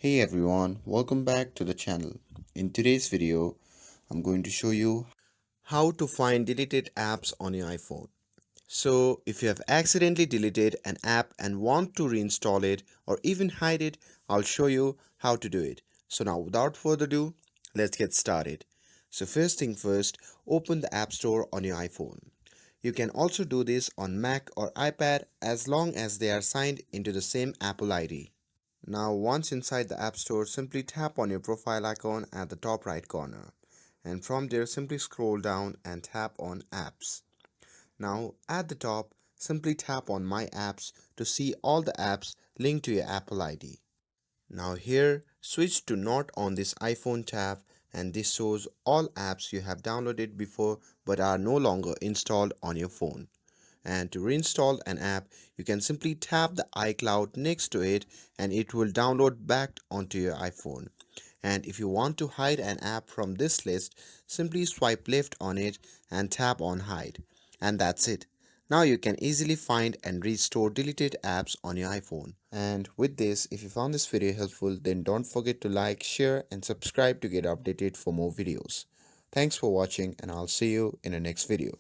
Hey everyone, welcome back to the channel. In today's video, I'm going to show you how to find deleted apps on your iPhone. So, if you have accidentally deleted an app and want to reinstall it or even hide it, I'll show you how to do it. So now without further ado, let's get started. So first thing first, open the App Store on your iPhone. You can also do this on Mac or iPad as long as they are signed into the same Apple ID. Now once inside the App Store, simply tap on your profile icon at the top right corner, and from there simply scroll down and tap on Apps. Now at the top, simply tap on My Apps to see all the apps linked to your Apple ID. Now here, switch to Not on this iPhone tab, and this shows all apps you have downloaded before but are no longer installed on your phone. And to reinstall an app, you can simply tap the iCloud next to it and it will download back onto your iPhone. And if you want to hide an app from this list, simply swipe left on it and tap on Hide. And that's it. Now you can easily find and restore deleted apps on your iPhone. And with this, if you found this video helpful, then don't forget to like, share and subscribe to get updated for more videos. Thanks for watching, and I'll see you in the next video.